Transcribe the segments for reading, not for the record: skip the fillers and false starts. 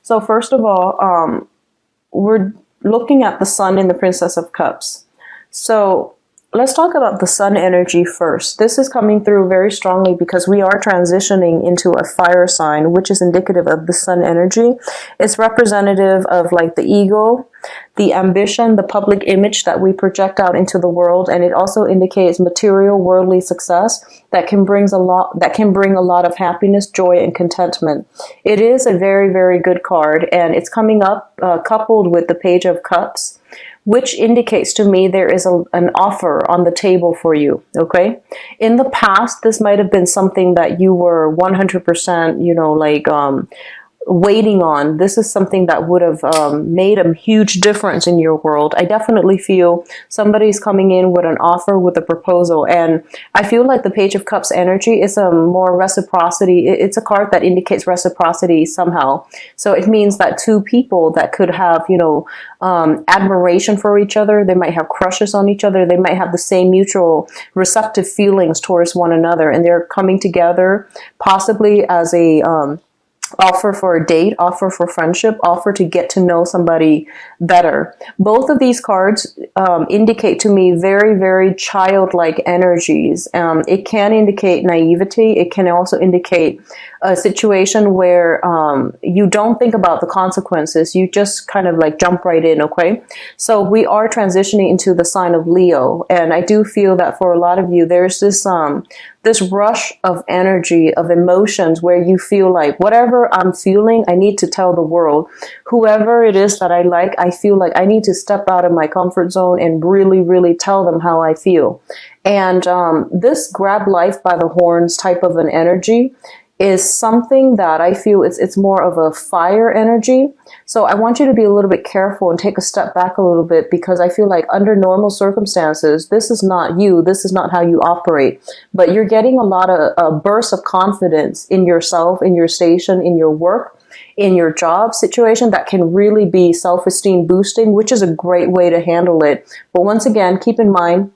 So first of all, we're looking at the sun in the Princess of Cups. So let's talk about the sun energy first. This is coming through very strongly because we are transitioning into a fire sign, which is indicative of the sun energy. It's representative of like the ego, the ambition, the public image that we project out into the world, and it also indicates material worldly success that can bring a lot of happiness, joy, and contentment. It is a very, very good card, and it's coming up coupled with the Page of Cups, which indicates to me there is an offer on the table for you, okay? In the past, this might have been something that you were 100%, waiting on. This is something that would have made a huge difference in your world. I definitely feel somebody's coming in with an offer, with a proposal, and I feel like the Page of Cups energy is a more reciprocity. It's a card that indicates reciprocity somehow. So it means that two people that could have, admiration for each other, they might have crushes on each other, they might have the same mutual receptive feelings towards one another, and they're coming together possibly as a offer for a date, offer for friendship, offer to get to know somebody better. Both of these cards indicate to me very, very childlike energies. It can indicate naivety. It can also indicate a situation where you don't think about the consequences. You just kind of like jump right in, okay? So we are transitioning into the sign of Leo, and I do feel that for a lot of you, there's this rush of energy, of emotions, where you feel like whatever I'm feeling, I need to tell the world. Whoever it is that I like, I feel like I need to step out of my comfort zone and really, really tell them how I feel. And this grab life by the horns type of an energy is something that I feel it's more of a fire energy. So I want you to be a little bit careful and take a step back a little bit, because I feel like under normal circumstances, this is not you. This is not how you operate. But you're getting a lot of bursts of confidence in yourself, in your station, in your work, in your job situation that can really be self-esteem boosting, which is a great way to handle it. But once again, keep in mind,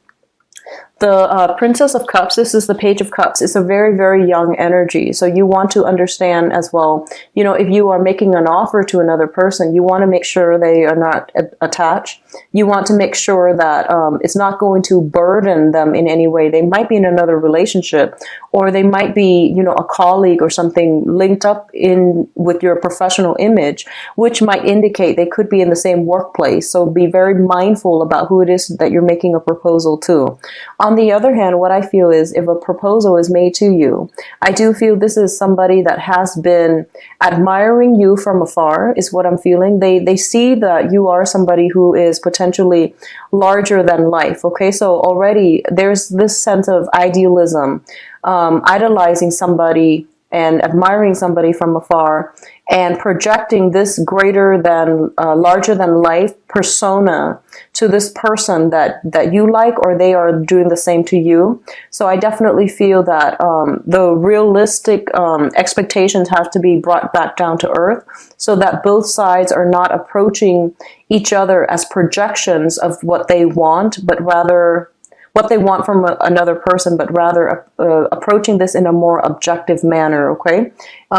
the Princess of Cups, this is the Page of Cups. It's a very, very young energy. So you want to understand as well, if you are making an offer to another person, you want to make sure they are not attached. You want to make sure that it's not going to burden them in any way. They might be in another relationship, or they might be, a colleague or something linked up in with your professional image, which might indicate they could be in the same workplace. So be very mindful about who it is that you're making a proposal to. On the other hand, what I feel is if a proposal is made to you, I do feel this is somebody that has been admiring you from afar, is what I'm feeling. They see that you are somebody who is potentially larger than life. Okay, so already there's this sense of idealism, idolizing somebody and admiring somebody from afar, and projecting this greater than, larger than life persona to this person that you like, or they are doing the same to you. So I definitely feel that the realistic expectations have to be brought back down to earth, so that both sides are not approaching each other as projections of what they want, but rather what they want from another person, but rather approaching this in a more objective manner, okay?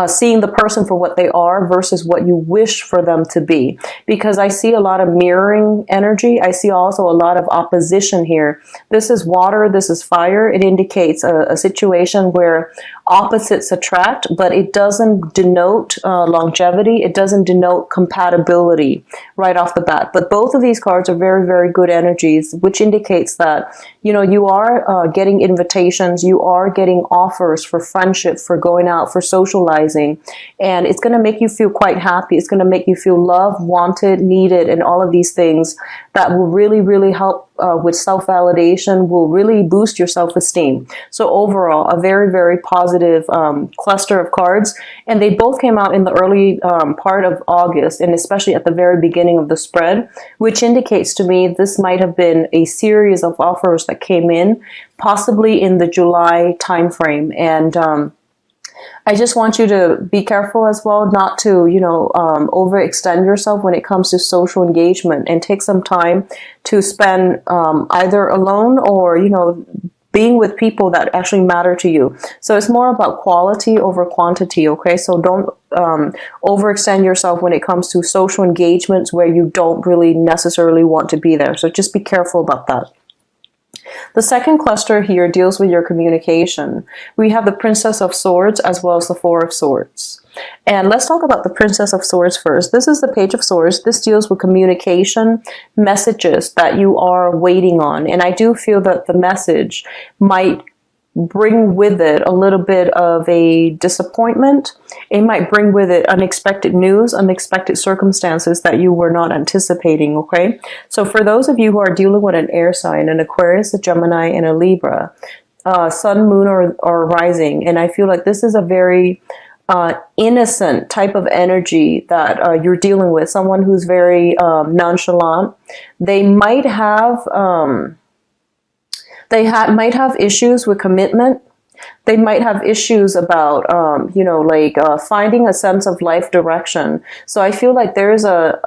Seeing the person for what they are versus what you wish for them to be. Because I see a lot of mirroring energy. I see also a lot of opposition here. This is water, this is fire. It indicates a situation where opposites attract, but it doesn't denote longevity. It doesn't denote compatibility right off the bat. But both of these cards are very, very good energies, which indicates that, you are getting invitations, you are getting offers for friendship, for going out, for socializing, and it's going to make you feel quite happy. It's going to make you feel loved, wanted, needed, and all of these things that will really, really help with self-validation, will really boost your self-esteem. So overall, a very, very positive cluster of cards, and they both came out in the early part of August, and especially at the very beginning of the spread, which indicates to me this might have been a series of offers that came in, possibly in the July timeframe. And I just want you to be careful as well, not to, overextend yourself when it comes to social engagement, and take some time to spend either alone or, being with people that actually matter to you. So it's more about quality over quantity, okay? So don't overextend yourself when it comes to social engagements where you don't really necessarily want to be there. So just be careful about that. The second cluster here deals with your communication. We have the Princess of Swords as well as the Four of Swords. And let's talk about the Princess of Swords first. This is the Page of Swords. This deals with communication, messages that you are waiting on. And I do feel that the message might bring with it a little bit of a disappointment. It might bring with it unexpected news, unexpected circumstances that you were not anticipating, okay? So for those of you who are dealing with an air sign, an Aquarius, a Gemini, and a Libra, Sun, Moon, or Rising, and I feel like this is a very innocent type of energy that you're dealing with, someone who's very nonchalant. They might have might have issues with commitment. They might have issues about, finding a sense of life direction. So I feel like there's a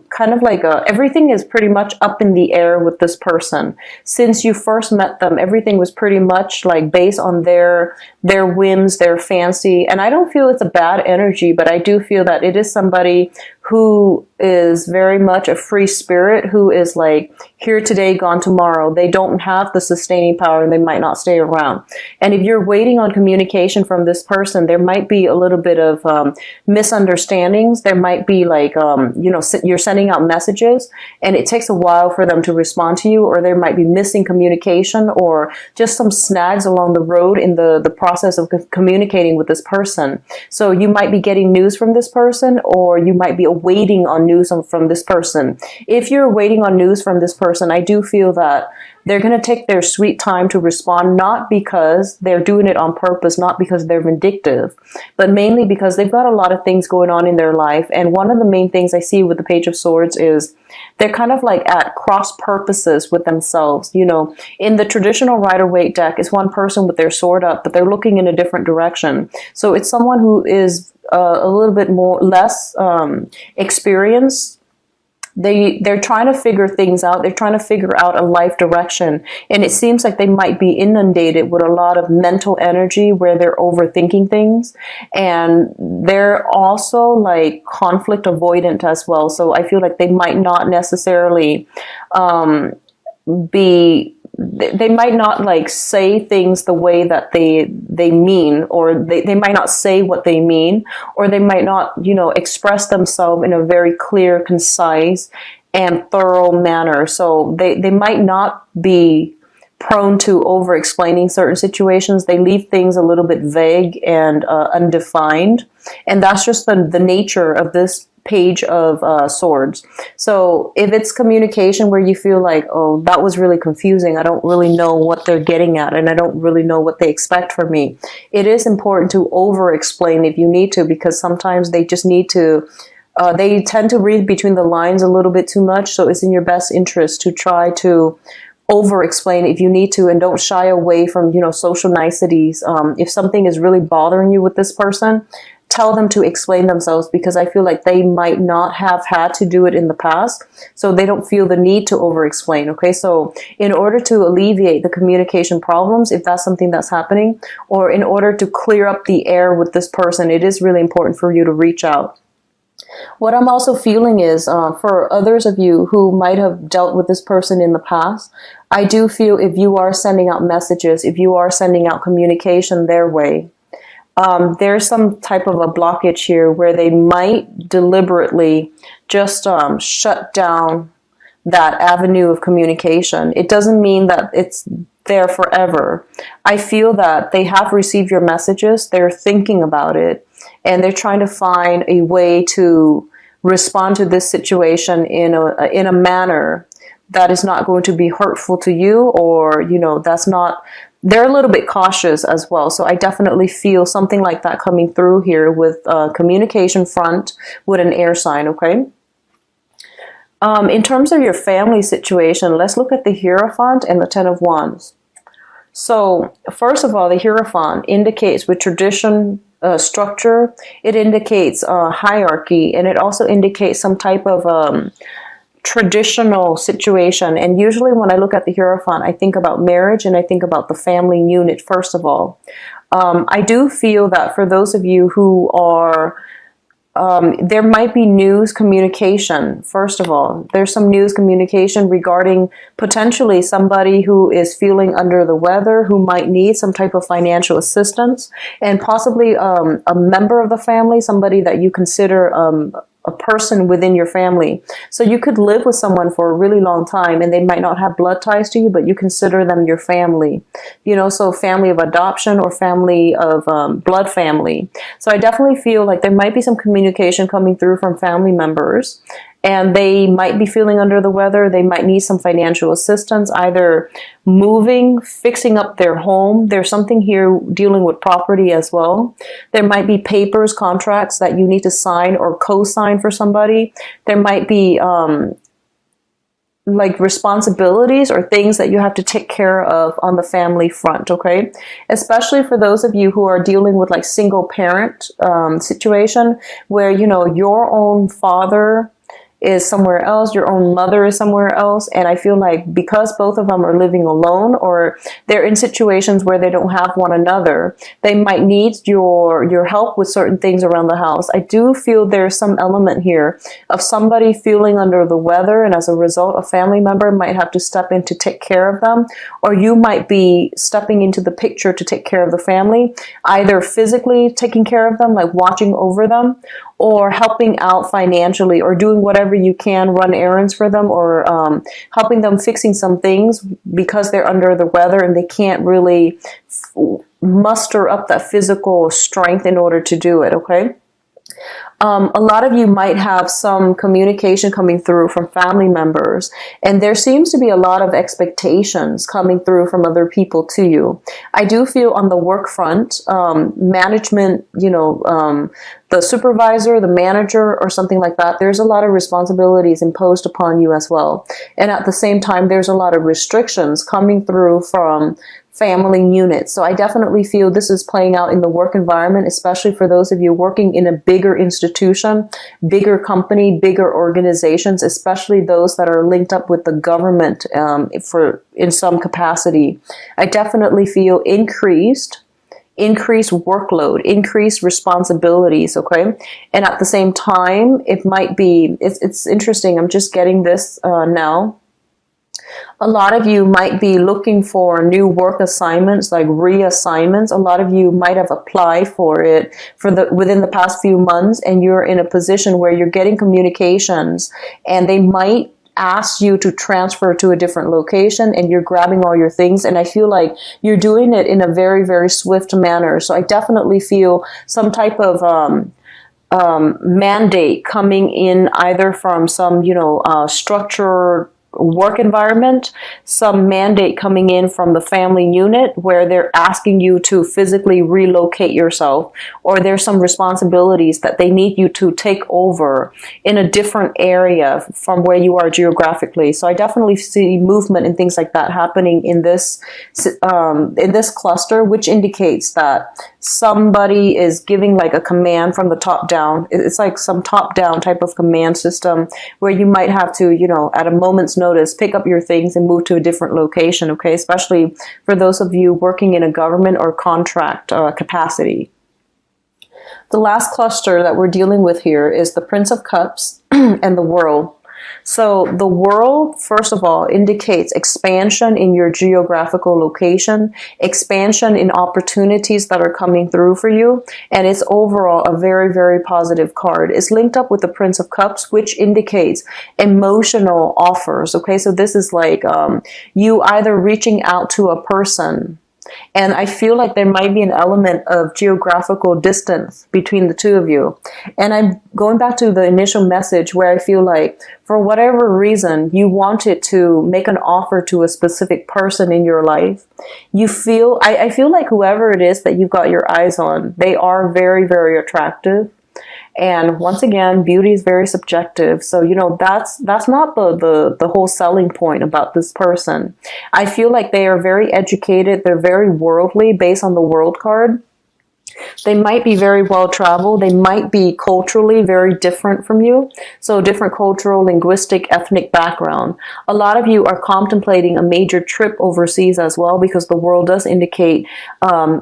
kind of like everything is pretty much up in the air with this person. Since you first met them, everything was pretty much like based on their whims, their fancy. And I don't feel it's a bad energy, but I do feel that it is somebody who is very much a free spirit, who is like here today, gone tomorrow. They don't have the sustaining power and they might not stay around. And if you're waiting on communication from this person, there might be a little bit of misunderstandings. There might be like, you're sending out messages and it takes a while for them to respond to you, or there might be missing communication or just some snags along the road in the process of communicating with this person. So you might be getting news from this person, or you might be waiting on news from this person. If you're waiting on news from this person, I do feel that they're going to take their sweet time to respond, not because they're doing it on purpose, not because they're vindictive, but mainly because they've got a lot of things going on in their life. And one of the main things I see with the Page of Swords is they're kind of like at cross purposes with themselves. You know, in the traditional Rider-Waite deck, it's one person with their sword up, but they're looking in a different direction. So it's someone who is a little bit less experienced. They're trying to figure things out. They're trying to figure out a life direction. And it seems like they might be inundated with a lot of mental energy where they're overthinking things. And they're also like conflict avoidant as well. So I feel like they might not necessarily they might not like say things the way that they mean, or they might not say what they mean, or they might not, express themselves in a very clear, concise, and thorough manner. So they might not be prone to over explaining certain situations. They leave things a little bit vague and undefined. And that's just the nature of this Page of Swords. So if it's communication where you feel like, oh, that was really confusing, I don't really know what they're getting at, and I don't really know what they expect from me, it is important to over explain if you need to, because sometimes they just need to they tend to read between the lines a little bit too much. So it's in your best interest to try to over explain if you need to, and don't shy away from social niceties. If something is really bothering you with this person, tell them to explain themselves, because I feel like they might not have had to do it in the past, so they don't feel the need to over explain. Okay, so in order to alleviate the communication problems, if that's something that's happening, or in order to clear up the air with this person, it is really important for you to reach out. What I'm also feeling is for others of you who might have dealt with this person in the past, I do feel if you are sending out messages, if you are sending out communication their way, there's some type of a blockage here where they might deliberately just shut down that avenue of communication. It doesn't mean that it's there forever. I feel that they have received your messages, they're thinking about it, and they're trying to find a way to respond to this situation in a manner that is not going to be hurtful to you, or that's not. They're a little bit cautious as well. So I definitely feel something like that coming through here with communication front with an air sign, okay? In terms of your family situation, let's look at the Hierophant and the Ten of Wands. So first of all, the Hierophant indicates with tradition, structure, it indicates hierarchy, and it also indicates some type of traditional situation. And usually when I look at the Hierophant, I think about marriage and I think about the family unit, first of all. I do feel that for those of you who are there might be news communication. First of all, there's some news communication regarding potentially somebody who is feeling under the weather, who might need some type of financial assistance, and possibly a member of the family, somebody that you consider a person within your family. So you could live with someone for a really long time and they might not have blood ties to you, but you consider them your family. You know, so family of adoption or family of blood family. So I definitely feel like there might be some communication coming through from family members. And they might be feeling under the weather. They might need some financial assistance, either moving, fixing up their home. There's something here dealing with property as well. There might be papers, contracts that you need to sign or co-sign for somebody. There might be like responsibilities or things that you have to take care of on the family front, okay? Especially for those of you who are dealing with like single parent situation where, you know, your own father is somewhere else, your own mother is somewhere else, and I feel like because both of them are living alone or they're in situations where they don't have one another, they might need your help with certain things around the house. I do feel there's some element here of somebody feeling under the weather, and as a result, a family member might have to step in to take care of them, or you might be stepping into the picture to take care of the family, either physically taking care of them, like watching over them, or helping out financially, or doing whatever you can, run errands for them, or helping them fixing some things because they're under the weather and they can't really muster up that physical strength in order to do it, okay? A lot of you might have some communication coming through from family members, and there seems to be a lot of expectations coming through from other people to you. I do feel on the work front, management, you know, the supervisor, the manager, or something like that, there's a lot of responsibilities imposed upon you as well. And at the same time, there's a lot of restrictions coming through from family units. So I definitely feel this is playing out in the work environment, especially for those of you working in a bigger institution, bigger company, bigger organizations, especially those that are linked up with the government in some capacity. I definitely feel increased workload, increased responsibilities, okay? And at the same time, it might be, it's interesting, I'm just getting this now. A lot of you might be looking for new work assignments, like reassignments. A lot of you might have applied for it within the past few months, and you're in a position where you're getting communications, and they might ask you to transfer to a different location, and you're grabbing all your things. And I feel like you're doing it in a very, very swift manner. So I definitely feel some type of mandate coming in, either from some, you know, structured work environment, some mandate coming in from the family unit where they're asking you to physically relocate yourself, or there's some responsibilities that they need you to take over in a different area from where you are geographically. So I definitely see movement and things like that happening in this cluster, which indicates that somebody is giving like a command from the top down. It's like some top down type of command system where you might have to, you know, at a moment's notice, pick up your things and move to a different location, okay? Especially for those of you working in a government or contract capacity. The last cluster that we're dealing with here is the Prince of Cups and the World. So the World, first of all, indicates expansion in your geographical location, expansion in opportunities that are coming through for you, and it's overall a very, very positive card. It's linked up with the Prince of Cups, which indicates emotional offers, okay? So this is like you either reaching out to a person, and I feel like there might be an element of geographical distance between the two of you. And I'm going back to the initial message where I feel like for whatever reason you wanted to make an offer to a specific person in your life. You feel, I feel like whoever it is that you've got your eyes on, they are very, very attractive. And once again, beauty is very subjective. So, you know, that's not the whole selling point about this person. I feel like they are very educated. They're very worldly based on the World card. They might be very well traveled. They might be culturally very different from you. So different cultural, linguistic, ethnic background. A lot of you are contemplating a major trip overseas as well, because the world does indicate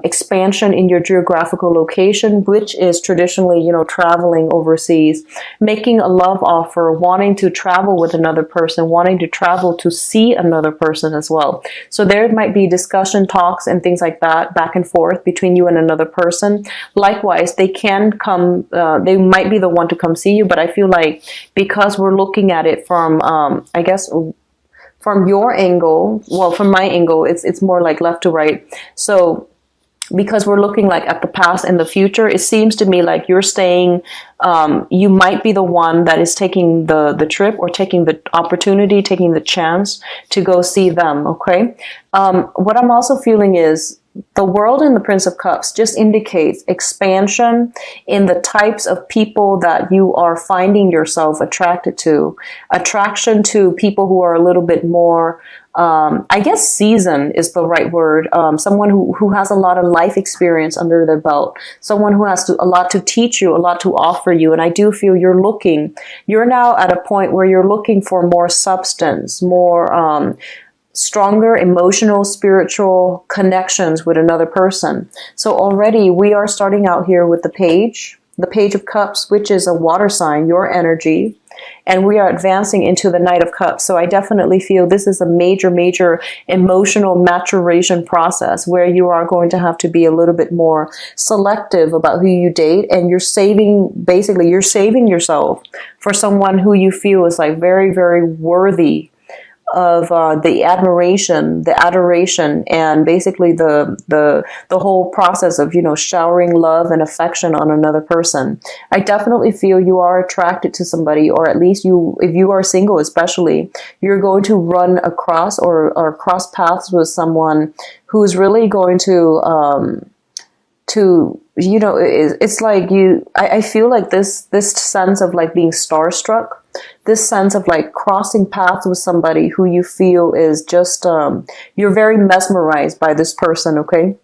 expansion in your geographical location, which is traditionally, traveling overseas, making a love offer, wanting to travel with another person, wanting to travel to see another person as well. So there might be discussion, talks, and things like that back and forth between you and another person. Likewise, they can come, they might be the one to come see you, but I feel like because we're looking at it from, I guess, from your angle, well, from my angle, it's more like left to right. So because we're looking like at the past and the future, it seems to me like you're staying, you might be the one that is taking the trip, or taking the opportunity, taking the chance to go see them, okay? What I'm also feeling is the World and the Prince of Cups just indicates expansion in the types of people that you are finding yourself attracted to. Attraction to people who are a little bit more, I guess seasoned is the right word. Someone who has a lot of life experience under their belt. Someone who has a lot to teach you, a lot to offer you. And I do feel you're now at a point where you're looking for more substance, more, stronger emotional, spiritual connections with another person. So already we are starting out here with the Page of Cups, which is a water sign, your energy, and we are advancing into the Knight of Cups. So I definitely feel this is a major emotional maturation process where you are going to have to be a little bit more selective about who you date, and you're saving yourself for someone who you feel is like very worthy of the admiration, the adoration, and basically the whole process of, showering love and affection on another person. I definitely feel you are attracted to somebody, or at least if you are single especially, you're going to run across or cross paths with someone who's really going to it's like I feel like this sense of like being starstruck, this sense of like crossing paths with somebody who you feel is just, you're very mesmerized by this person, okay?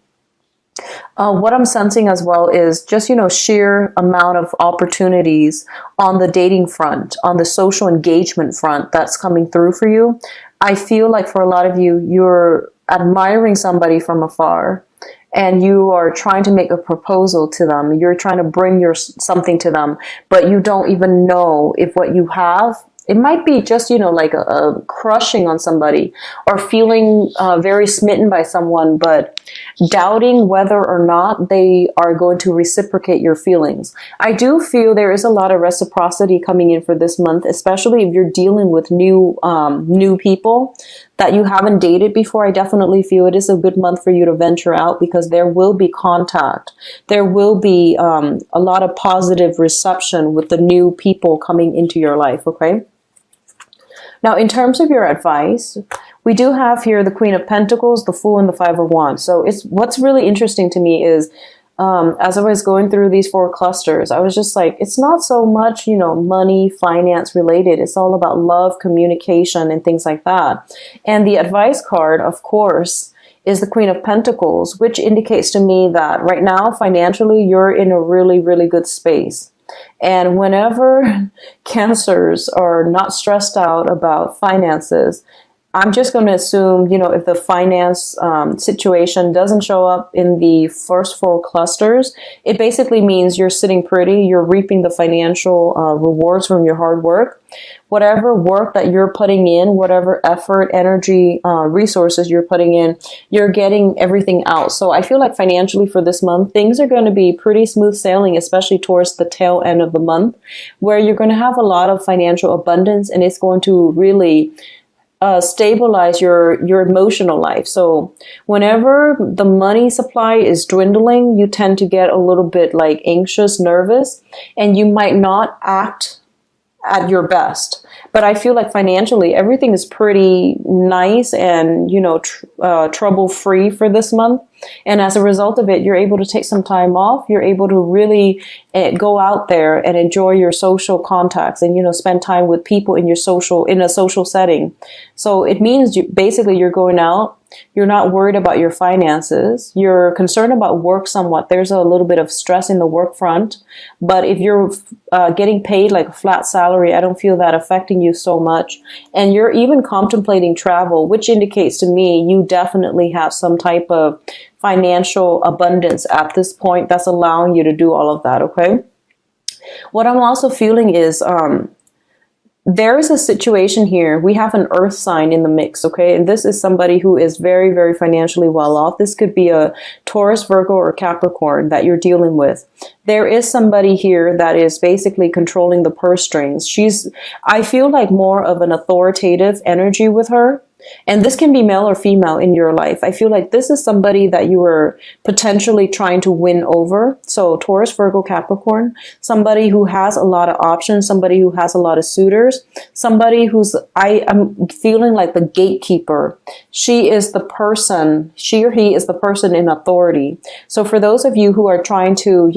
What I'm sensing as well is just, sheer amount of opportunities on the dating front, on the social engagement front that's coming through for you. I feel like for a lot of you, you're admiring somebody from afar, and you are trying to make a proposal to them. You're trying to bring something to them, but you don't even know if what you have, it might be just, like a crushing on somebody, or feeling very smitten by someone, but doubting whether or not they are going to reciprocate your feelings. I do feel there is a lot of reciprocity coming in for this month, especially if you're dealing with new people that you haven't dated before. I definitely feel it is a good month for you to venture out, because there will be contact. There will be a lot of positive reception with the new people coming into your life, okay? Now, in terms of your advice, we do have here the Queen of Pentacles, the Fool, and the Five of Wands. So what's really interesting to me is, as I was going through these 4 clusters, I was just like, it's not so much, money, finance related. It's all about love, communication, and things like that. And the advice card, of course, is the Queen of Pentacles, which indicates to me that right now, financially, you're in a really good space. And whenever Cancers are not stressed out about finances, I'm just going to assume, if the finance situation doesn't show up in the first 4 clusters, it basically means you're sitting pretty, you're reaping the financial rewards from your hard work. Whatever work that you're putting in, whatever effort, energy, resources you're putting in, you're getting everything out. So I feel like financially for this month, things are going to be pretty smooth sailing, especially towards the tail end of the month, where you're going to have a lot of financial abundance, and it's going to really stabilize your emotional life. So whenever the money supply is dwindling, you tend to get a little bit like anxious, nervous, and you might not act at your best. But I feel like financially, everything is pretty nice and, trouble free for this month. And as a result of it, you're able to take some time off. You're able to really go out there and enjoy your social contacts and, spend time with people in a social setting. So it means basically you're going out. You're not worried about your finances. You're concerned about work somewhat. There's a little bit of stress in the work front. But if you're getting paid like a flat salary, I don't feel that affecting you so much. And you're even contemplating travel, which indicates to me you definitely have some type of financial abundance at this point that's allowing you to do all of that, okay? What I'm also feeling is there is a situation here. We have an earth sign in the mix, okay? And this is somebody who is very, very financially well off. This could be a Taurus, Virgo, or Capricorn that you're dealing with. There is somebody here that is basically controlling the purse strings. I feel like more of an authoritative energy with her. And this can be male or female in your life. I feel like this is somebody that you were potentially trying to win over. So Taurus, Virgo, Capricorn, somebody who has a lot of options, somebody who has a lot of suitors, somebody I'm feeling like the gatekeeper. She is the person, she or he is the person in authority. So for those of you who are trying to,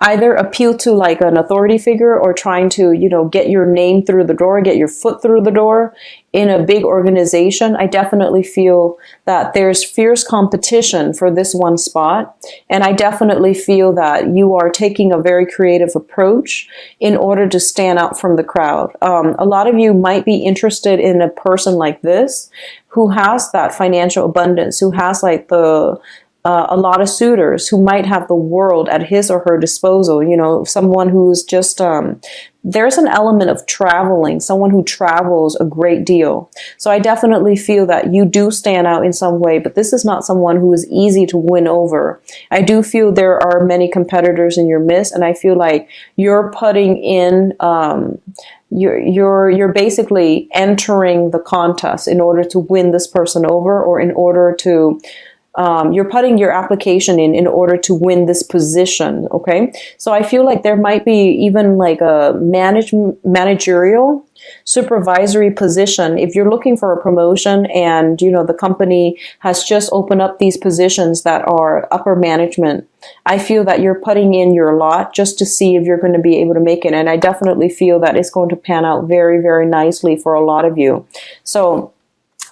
either appeal to like an authority figure or trying to, get your name through the door, get your foot through the door in a big organization, I definitely feel that there's fierce competition for this one spot. And I definitely feel that you are taking a very creative approach in order to stand out from the crowd. A lot of you might be interested in a person like this who has that financial abundance, who has like a lot of suitors, who might have the world at his or her disposal, someone who's just, there's an element of traveling, someone who travels a great deal. So I definitely feel that you do stand out in some way, but this is not someone who is easy to win over. I do feel there are many competitors in your midst, and I feel like you're putting in, you're basically entering the contest in order to win this person over, or in order to you're putting your application in order to win this position, okay? So I feel like there might be even like a managerial, supervisory position. If you're looking for a promotion and, the company has just opened up these positions that are upper management, I feel that you're putting in your lot just to see if you're going to be able to make it. And I definitely feel that it's going to pan out very, very nicely for a lot of you. So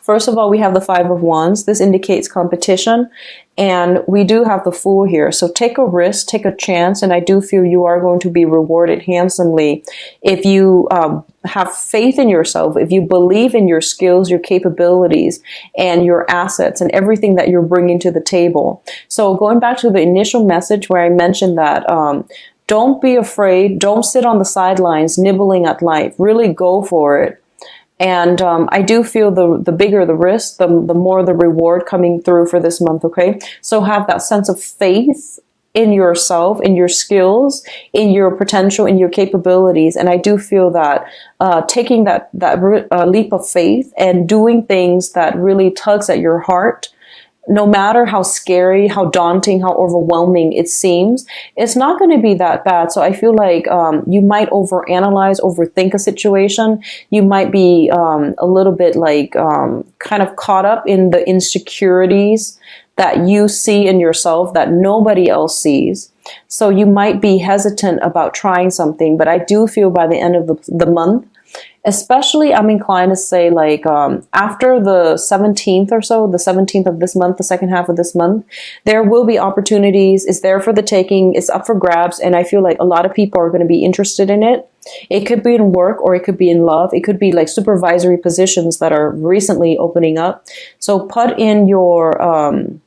first of all, we have the Five of Wands. This indicates competition. And we do have the Fool here. So take a risk, take a chance. And I do feel you are going to be rewarded handsomely if you have faith in yourself, if you believe in your skills, your capabilities, and your assets, and everything that you're bringing to the table. So going back to the initial message where I mentioned that, don't be afraid. Don't sit on the sidelines nibbling at life. Really go for it. And I do feel the bigger the risk, the more the reward coming through for this month, okay? So have that sense of faith in yourself, in your skills, in your potential, in your capabilities. And I do feel that taking that leap of faith and doing things that really tugs at your heart, no matter how scary, how daunting, how overwhelming it seems, it's not going to be that bad. So I feel like you might overanalyze, overthink a situation. You might be a little bit like kind of caught up in the insecurities that you see in yourself that nobody else sees. So you might be hesitant about trying something, but I do feel by the end of the month, especially, I'm inclined to say like after the 17th or so, the 17th of this month, the second half of this month, there will be opportunities. It's there for the taking. It's up for grabs. And I feel like a lot of people are going to be interested in it. It could be in work, or it could be in love. It could be like supervisory positions that are recently opening up. So put in your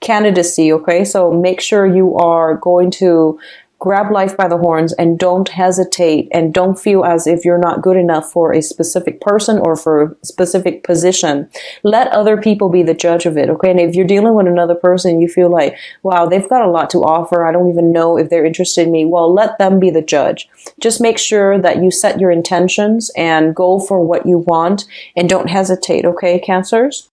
candidacy, okay? So make sure you are going to grab life by the horns and don't hesitate, and don't feel as if you're not good enough for a specific person or for a specific position. Let other people be the judge of it, okay? And if you're dealing with another person, you feel like, wow, they've got a lot to offer. I don't even know if they're interested in me. Well, let them be the judge. Just make sure that you set your intentions and go for what you want, and don't hesitate, okay, Cancers?